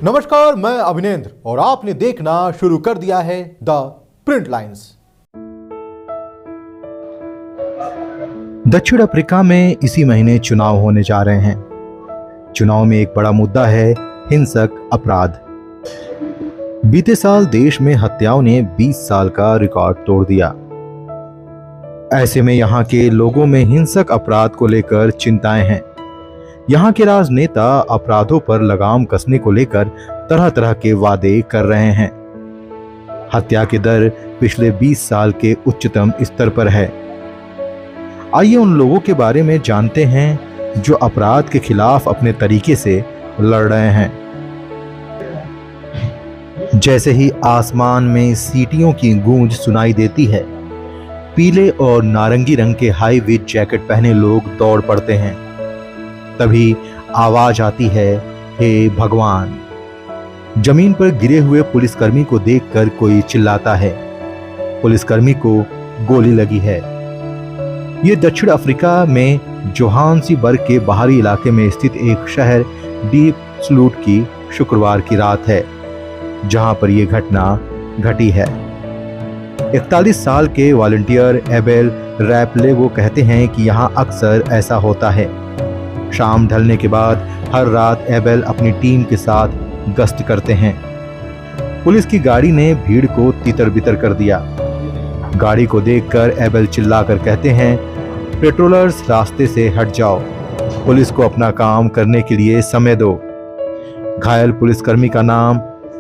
नमस्कार, मैं अभिनेंद्र और आपने देखना शुरू कर दिया है द प्रिंट लाइन्स। दक्षिण अफ्रीका में इसी महीने चुनाव होने जा रहे हैं। चुनाव में एक बड़ा मुद्दा है हिंसक अपराध। बीते साल देश में हत्याओं ने 20 साल का रिकॉर्ड तोड़ दिया। ऐसे में यहाँ के लोगों में हिंसक अपराध को लेकर चिंताएं हैं। यहाँ के राजनेता अपराधों पर लगाम कसने को लेकर तरह तरह के वादे कर रहे हैं। हत्या की दर पिछले 20 साल के उच्चतम स्तर पर है। आइए उन लोगों के बारे में जानते हैं जो अपराध के खिलाफ अपने तरीके से लड़ रहे हैं। जैसे ही आसमान में सीटियों की गूंज सुनाई देती है, पीले और नारंगी रंग के हाई वीट जैकेट पहने लोग दौड़ पड़ते हैं। तभी आवाज आती है, हे भगवान। जमीन पर गिरे हुए पुलिसकर्मी को देखकर कोई चिल्लाता है, पुलिसकर्मी को गोली लगी है। ये दक्षिण अफ्रीका में जोहान्सबर्ग के बाहरी इलाके में स्थित एक शहर डीपस्लूट की शुक्रवार की रात है, जहां पर यह घटना घटी है। 41 साल के वॉलंटियर एबेल रैपलेगो कहते हैं कि यहां अक्सर ऐसा होता है। शाम ढलने के बाद हर रात एबेल अपनी टीम के साथ गश्त करते हैं। पुलिस की गाड़ी ने भीड़ को तितर-बितर कर दिया। गाड़ी को देखकर एबेल चिल्लाकर कहते हैं, पेट्रोलर्स रास्ते से हट जाओ, पुलिस को अपना काम करने के लिए समय दो। घायल पुलिसकर्मी का नाम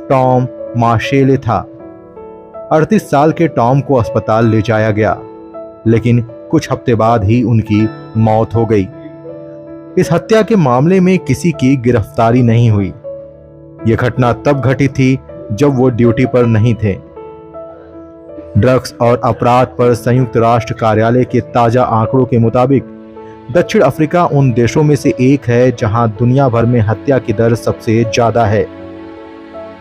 टॉम मार्शेले था। 38 साल के टॉम को अस्पताल ले जाया गया, लेकिन कुछ हफ्ते बाद ही उनकी मौत हो गई। इस हत्या के मामले में किसी की गिरफ्तारी नहीं हुई। यह घटना तब घटी थी जब वो ड्यूटी पर नहीं थे। ड्रग्स और अपराध पर संयुक्त राष्ट्र कार्यालय के ताजा आंकड़ों के मुताबिक दक्षिण अफ्रीका उन देशों में से एक है जहां दुनिया भर में हत्या की दर सबसे ज्यादा है।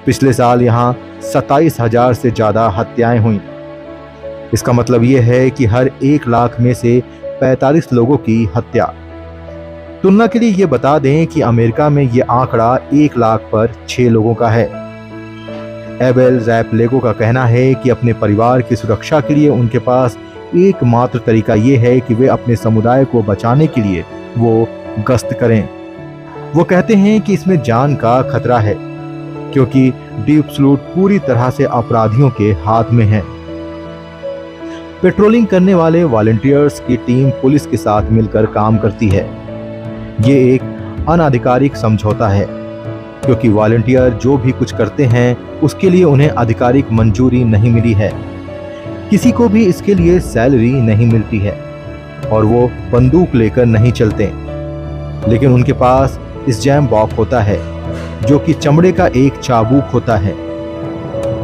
पिछले साल यहां 27,000 से ज्यादा हत्याएं हुई। इसका मतलब यह है कि हर 1 लाख में से 45 लोगों की हत्या। तुलना के लिए ये बता दें कि अमेरिका में ये आंकड़ा 1 लाख पर 6 लोगों का है। एबेल रैपलेगो का कहना है कि अपने परिवार की सुरक्षा के लिए उनके पास एकमात्र तरीका ये है कि वे अपने समुदाय को बचाने के लिए वो गश्त करें। वो कहते हैं कि इसमें जान का खतरा है, क्योंकि डीपस्लूट पूरी तरह से अपराधियों के हाथ में है। पेट्रोलिंग करने वाले वॉलंटियर्स की टीम पुलिस के साथ मिलकर काम करती है। ये एक अनाधिकारिक समझौता है, क्योंकि वॉलंटियर जो भी कुछ करते हैं उसके लिए उन्हें आधिकारिक मंजूरी नहीं मिली है। किसी को भी इसके लिए सैलरी नहीं मिलती है और वो बंदूक लेकर नहीं चलते। लेकिन उनके पास इस जैम बॉक्स होता है, जो कि चमड़े का एक चाबुक होता है।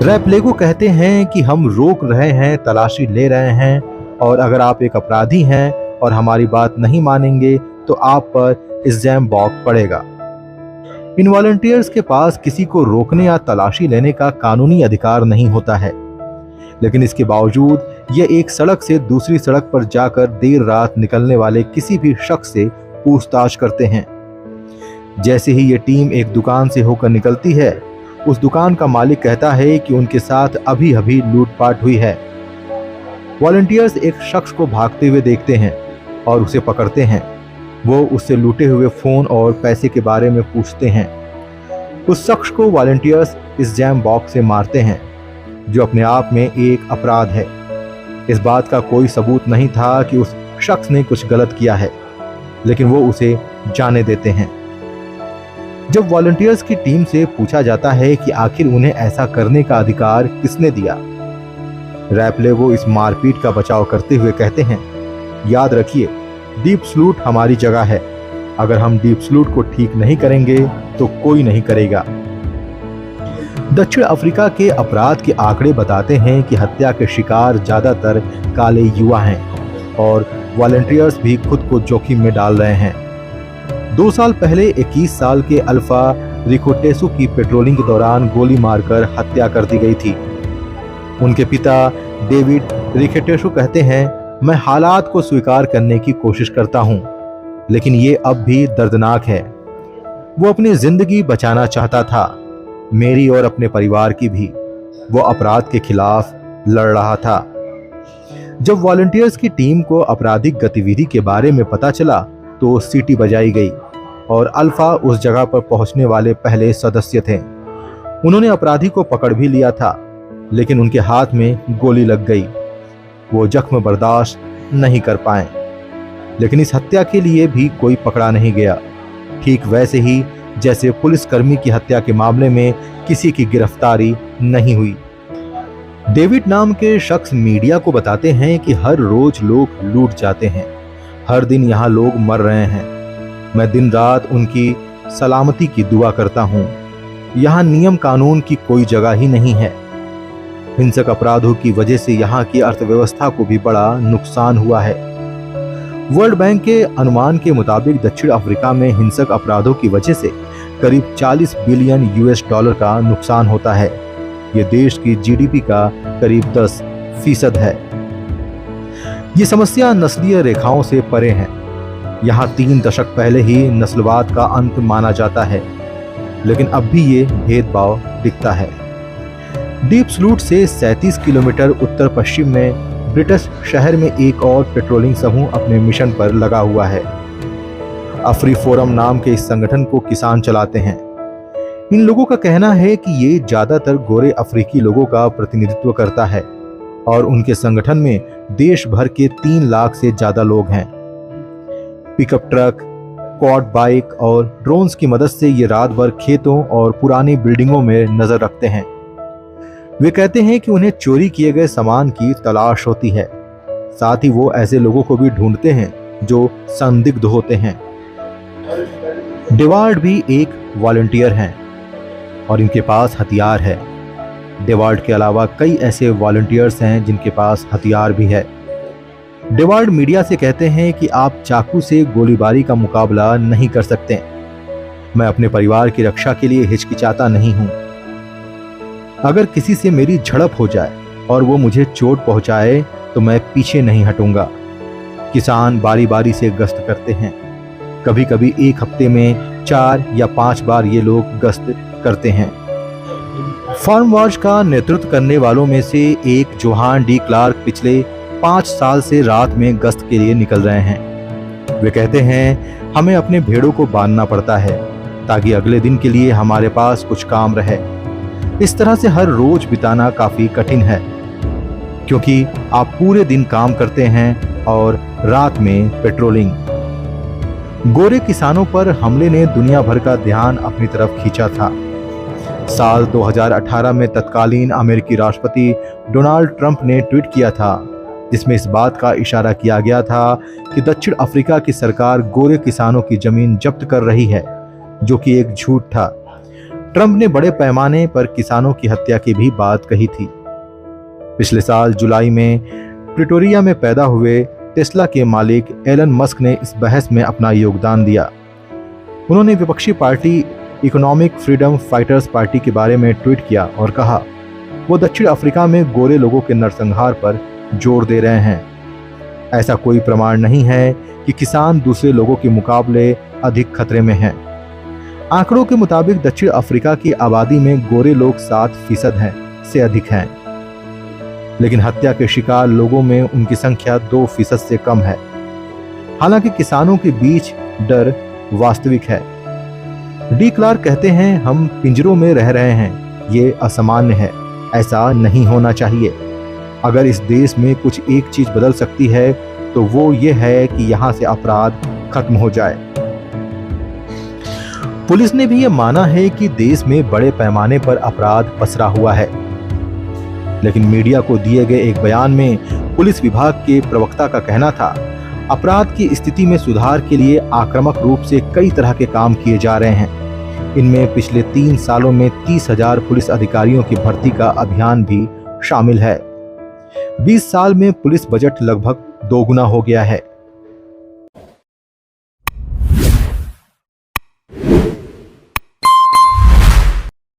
रैपलेगो कहते हैं कि हम रोक रहे हैं, तलाशी ले रहे हैं, और अगर आप एक अपराधी हैं और हमारी बात नहीं मानेंगे तो आप पर इस जैम बॉक्स पड़ेगा। इन वॉलंटियर्स के पास किसी को रोकने या तलाशी लेने का कानूनी अधिकार नहीं होता है, लेकिन इसके बावजूद ये एक सड़क से दूसरी सड़क पर जाकर देर रात निकलने वाले किसी भी शख्स से पूछताछ करते हैं। जैसे ही ये टीम एक दुकान से होकर निकलती है, उस दुकान का मालिक कहता है कि उनके साथ अभी अभी लूटपाट हुई है। वॉलंटियर्स एक शख्स को भागते हुए देखते हैं और उसे पकड़ते हैं। वो उससे लूटे हुए फोन और पैसे के बारे में पूछते हैं। उस शख्स को वॉलंटियर्स इस जैम बॉक्स से मारते हैं, जो अपने आप में एक अपराध है। इस बात का कोई सबूत नहीं था कि उस शख्स ने कुछ गलत किया है, लेकिन वो उसे जाने देते हैं। जब वॉलंटियर्स की टीम से पूछा जाता है कि आखिर उन्हें ऐसा करने का अधिकार किसने दिया, रैपलेगो इस मारपीट का बचाव करते हुए कहते हैं, याद रखिए, डीपस्लूट हमारी जगह है। अगर हम डीपस्लूट को ठीक नहीं करेंगे तो कोई नहीं करेगा। दक्षिण अफ्रीका के अपराध के आंकड़े बताते हैं कि हत्या के शिकार ज्यादातर काले युवा हैं और वॉलंटियर्स भी खुद को जोखिम में डाल रहे हैं। 2 साल पहले 21 साल के अल्फा रिकोटेसु की पेट्रोलिंग के दौरान गोली मारकर हत्या कर दी गई थी। उनके पिता डेविड रिकोटेसु कहते हैं, मैं हालात को स्वीकार करने की कोशिश करता हूं, लेकिन ये अब भी दर्दनाक है। वो अपनी जिंदगी बचाना चाहता था, मेरी और अपने परिवार की भी। वो अपराध के खिलाफ लड़ रहा था। जब वॉलंटियर्स की टीम को आपराधिक गतिविधि के बारे में पता चला तो सीटी बजाई गई और अल्फा उस जगह पर पहुंचने वाले पहले सदस्य थे। उन्होंने अपराधी को पकड़ भी लिया था, लेकिन उनके हाथ में गोली लग गई। वो जख्म बर्दाश्त नहीं कर पाए। लेकिन इस हत्या के लिए भी कोई पकड़ा नहीं गया, ठीक वैसे ही जैसे पुलिसकर्मी की हत्या के मामले में किसी की गिरफ्तारी नहीं हुई। डेविड नाम के शख्स मीडिया को बताते हैं कि हर रोज लोग लूट जाते हैं, हर दिन यहाँ लोग मर रहे हैं। मैं दिन रात उनकी सलामती की दुआ करता हूँ। यहाँ नियम कानून की कोई जगह ही नहीं है। हिंसक अपराधों की वजह से यहाँ की अर्थव्यवस्था को भी बड़ा नुकसान हुआ है। वर्ल्ड बैंक के अनुमान के मुताबिक दक्षिण अफ्रीका में हिंसक अपराधों की वजह से करीब 40 बिलियन यूएस डॉलर का नुकसान होता है। ये देश की जीडीपी का करीब 10% है। ये समस्या नस्लीय रेखाओं से परे है। यहाँ 3 दशक पहले ही नस्लवाद का अंत माना जाता है, लेकिन अब भी ये भेदभाव दिखता है। डीप स्लूट से 37 किलोमीटर उत्तर पश्चिम में ब्रिटिश शहर में एक और पेट्रोलिंग समूह अपने मिशन पर लगा हुआ है। अफ्री फोरम नाम के इस संगठन को किसान चलाते हैं। इन लोगों का कहना है कि ये ज्यादातर गोरे अफ्रीकी लोगों का प्रतिनिधित्व करता है और उनके संगठन में देश भर के 3 लाख से ज्यादा लोग हैं। पिकअप ट्रक, क्वाड बाइक और ड्रोन्स की मदद से ये रात भर खेतों और पुरानी बिल्डिंगों में नजर रखते हैं। वे कहते हैं कि उन्हें चोरी किए गए सामान की तलाश होती है। साथ ही वो ऐसे लोगों को भी ढूंढते हैं जो संदिग्ध होते हैं। डेवार्ड भी एक वॉलंटियर हैं और इनके पास हथियार है। डेवार्ड के अलावा कई ऐसे वॉलंटियर्स हैं जिनके पास हथियार भी है। डेवार्ड मीडिया से कहते हैं कि आप चाकू से गोलीबारी का मुकाबला नहीं कर सकते। मैं अपने परिवार की रक्षा के लिए हिचकिचाता नहीं हूं। अगर किसी से मेरी झड़प हो जाए और वो मुझे चोट पहुंचाए तो मैं पीछे नहीं हटूंगा। किसान बारी बारी से गश्त करते हैं। कभी कभी एक हफ्ते में 4 या 5 बार ये लोग गश्त करते हैं। फार्म वॉच का नेतृत्व करने वालों में से एक जोहान डी क्लार्क पिछले 5 साल से रात में गश्त के लिए निकल रहे हैं। वे कहते हैं हमें अपने भेड़ों को बांधना पड़ता है ताकि अगले दिन के लिए हमारे पास कुछ काम रहे। इस तरह से हर रोज बिताना काफी कठिन है, क्योंकि आप पूरे दिन काम करते हैं और रात में पेट्रोलिंग। गोरे किसानों पर हमले ने दुनिया भर का ध्यान अपनी तरफ खींचा था। साल 2018 में तत्कालीन अमेरिकी राष्ट्रपति डोनाल्ड ट्रंप ने ट्वीट किया था, जिसमें इस बात का इशारा किया गया था कि दक्षिण अफ्रीका की सरकार गोरे किसानों की जमीन जब्त कर रही है, जो कि एक झूठ था। ट्रंप ने बड़े पैमाने पर किसानों की हत्या की भी बात कही थी। पिछले साल जुलाई में प्रिटोरिया में पैदा हुए टेस्ला के मालिक एलन मस्क ने इस बहस में अपना योगदान दिया। उन्होंने विपक्षी party economic freedom fighters party के बारे में ट्वीट किया और कहा वो दक्षिण अफ्रीका में गोरे लोगों के नरसंहार पर जोर दे रहे हैं। ऐसा कोई प्रमाण नहीं है कि किसान दूसरे लोगों के मुकाबले अधिक खतरे में हैं। आंकड़ों के मुताबिक दक्षिण अफ्रीका की आबादी में गोरे लोग 7% हैं से अधिक हैं, लेकिन हत्या के शिकार लोगों में उनकी संख्या 2% से कम है। हालांकि किसानों के बीच डर वास्तविक है। डी क्लार्क कहते हैं हम पिंजरों में रह रहे हैं, ये असामान्य है, ऐसा नहीं होना चाहिए। अगर इस देश में कुछ एक चीज बदल सकती है तो वो ये है कि यहाँ से अपराध खत्म हो जाए। पुलिस ने भी ये माना है कि देश में बड़े पैमाने पर अपराध पसरा हुआ है, लेकिन मीडिया को दिए गए एक बयान में पुलिस विभाग के प्रवक्ता का कहना था अपराध की स्थिति में सुधार के लिए आक्रामक रूप से कई तरह के काम किए जा रहे हैं। इनमें पिछले 3 सालों में 30,000 पुलिस अधिकारियों की भर्ती का अभियान भी शामिल है। 20 साल में पुलिस बजट लगभग 2 गुना हो गया है।